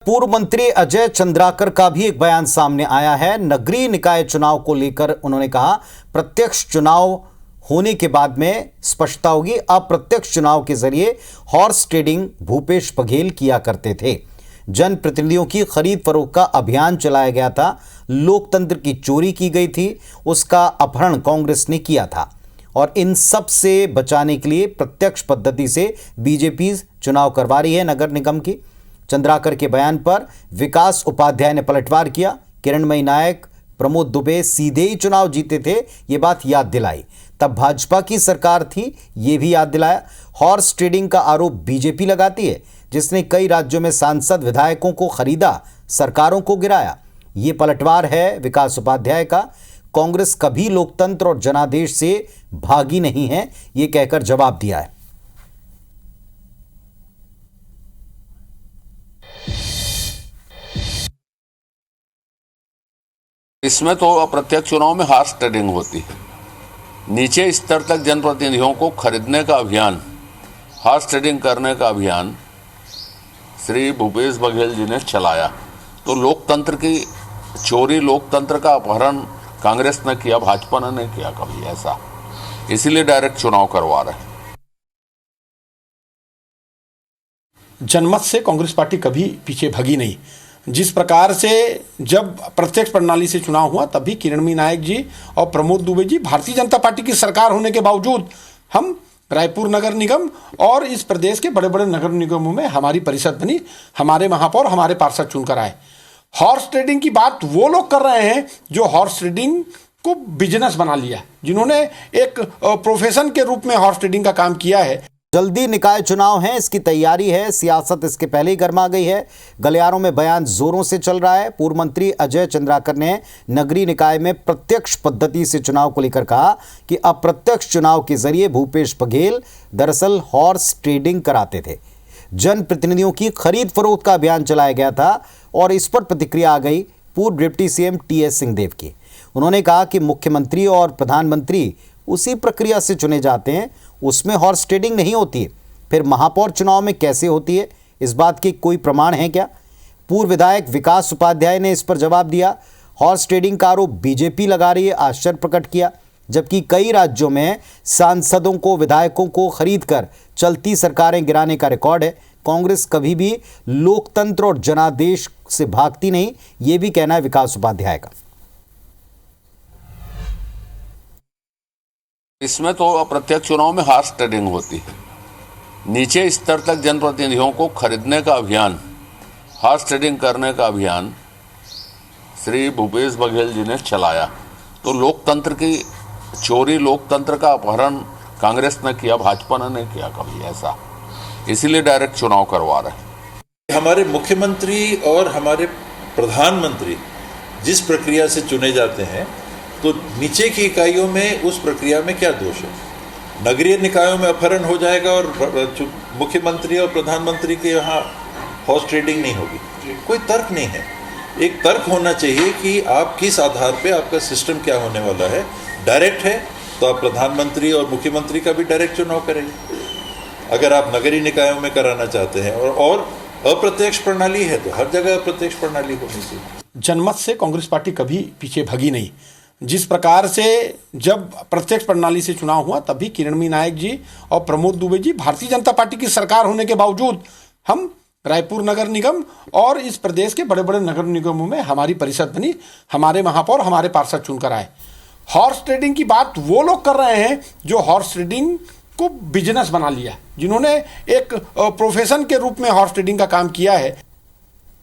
पूर्व मंत्री अजय चंद्राकर का भी एक बयान सामने आया है। नगरीय निकाय चुनाव को लेकर उन्होंने कहा, प्रत्यक्ष चुनाव होने के बाद में स्पष्टता होगी। अप्रत्यक्ष चुनाव के जरिए हॉर्स ट्रेडिंग भूपेश बघेल किया करते थे। जनप्रतिनिधियों की खरीद फरोख्त का अभियान चलाया गया था। लोकतंत्र की चोरी की गई थी, उसका अपहरण कांग्रेस ने किया था और इन सब से बचाने के लिए प्रत्यक्ष पद्धति से बीजेपी चुनाव करवा रही है नगर निगम की। चंद्राकर के बयान पर विकास उपाध्याय ने पलटवार किया। किरणमयी नायक, प्रमोद दुबे सीधे ही चुनाव जीते थे, ये बात याद दिलाई। तब भाजपा की सरकार थी, ये भी याद दिलाया। हॉर्स ट्रेडिंग का आरोप बीजेपी लगाती है, जिसने कई राज्यों में सांसद विधायकों को खरीदा, सरकारों को गिराया। ये पलटवार है विकास उपाध्याय का। कांग्रेस कभी लोकतंत्र और जनादेश से भागी नहीं है, ये कहकर जवाब दिया है। इसमें तो अप्रत्यक्ष चुनाव में हॉर्स ट्रेडिंग होती है। नीचे स्तर तक जनप्रतिनिधियों को खरीदने का अभियान, हॉर्स ट्रेडिंग करने का अभियान श्री भूपेश बघेल जी ने चलाया। तो लोकतंत्र की चोरी, लोकतंत्र का अपहरण कांग्रेस ने किया, भाजपा ने नहीं किया कभी ऐसा। इसीलिए डायरेक्ट चुनाव करवा रहे हैं। जनमत से कांग्रेस पार्टी कभी पीछे भगी नहीं। जिस प्रकार से जब प्रत्यक्ष प्रणाली से चुनाव हुआ, तभी किरणमयी नायक जी और प्रमोद दुबे जी, भारतीय जनता पार्टी की सरकार होने के बावजूद हम रायपुर नगर निगम और इस प्रदेश के बड़े बड़े नगर निगमों में हमारी परिषद बनी, हमारे महापौर, हमारे पार्षद चुनकर आए। हॉर्स ट्रेडिंग की बात वो लोग कर रहे हैं जो हॉर्स ट्रेडिंग को बिजनेस बना लिया, जिन्होंने एक प्रोफेशन के रूप में हॉर्स ट्रेडिंग का काम किया है। जल्दी निकाय चुनाव है, इसकी तैयारी है। सियासत इसके पहले ही गर्मा गई है। गलियारों में बयान जोरों से चल रहा है। पूर्व मंत्री अजय चंद्राकर ने नगरीय निकाय में प्रत्यक्ष पद्धति से चुनाव को लेकर कहा कि अप्रत्यक्ष चुनाव के जरिए भूपेश बघेल दरअसल हॉर्स ट्रेडिंग कराते थे। जनप्रतिनिधियों की खरीद फरोख्त का अभियान चलाया गया था और इस पर प्रतिक्रिया आ गई पूर्व डिप्टी सीएम टीएस सिंहदेव की। उन्होंने कहा कि मुख्यमंत्री और प्रधानमंत्री उसी प्रक्रिया से चुने जाते हैं, उसमें हॉर्स ट्रेडिंग नहीं होती है। फिर महापौर चुनाव में कैसे होती है, इस बात के कोई प्रमाण है क्या? पूर्व विधायक विकास उपाध्याय ने इस पर जवाब दिया। हॉर्स ट्रेडिंग का आरोप बीजेपी लगा रही है, आश्चर्य प्रकट किया। जबकि कई राज्यों में सांसदों को, विधायकों को खरीदकर चलती सरकारें गिराने का रिकॉर्ड है। कांग्रेस कभी भी लोकतंत्र और जनादेश से भागती नहीं, ये भी कहना है विकास उपाध्याय का। इसमें तो अप्रत्यक्ष चुनाव में हॉर्स ट्रेडिंग होती है। नीचे स्तर तक जनप्रतिनिधियों को खरीदने का अभियान, हॉर्स ट्रेडिंग करने का अभियान श्री भूपेश बघेल जी ने चलाया। तो लोकतंत्र की चोरी, लोकतंत्र का अपहरण कांग्रेस ने किया, भाजपा ने नहीं किया कभी ऐसा। इसीलिए डायरेक्ट चुनाव करवा रहे हैं। हमारे मुख्यमंत्री और हमारे प्रधानमंत्री जिस प्रक्रिया से चुने जाते हैं, तो नीचे की इकाइयों में उस प्रक्रिया में क्या दोष है? नगरीय निकायों में अपहरण हो जाएगा और मुख्यमंत्री और प्रधानमंत्री के यहाँ हॉर्स ट्रेडिंग नहीं होगी। कोई तर्क नहीं है। एक तर्क होना चाहिए कि आप किस आधार पे आपका सिस्टम क्या होने वाला है। डायरेक्ट है तो आप प्रधानमंत्री और मुख्यमंत्री का भी डायरेक्ट चुनाव करेंगे। अगर आप नगरीय निकायों में कराना चाहते हैं और अप्रत्यक्ष प्रणाली है तो हर जगह अप्रत्यक्ष प्रणाली होनी चाहिए। जनमत से कांग्रेस पार्टी कभी पीछे भगी नहीं। जिस प्रकार से जब प्रत्यक्ष प्रणाली से चुनाव हुआ, तभी किरणमयी नायक जी और प्रमोद दुबे जी, भारतीय जनता पार्टी की सरकार होने के बावजूद हम रायपुर नगर निगम और इस प्रदेश के बड़े बड़े नगर निगमों में हमारी परिषद बनी, हमारे महापौर, हमारे पार्षद चुनकर आए। हॉर्स ट्रेडिंग की बात वो लोग कर रहे हैं जो हॉर्स ट्रेडिंग को बिजनेस बना लिया, जिन्होंने एक प्रोफेशन के रूप में हॉर्स ट्रेडिंग का काम किया है।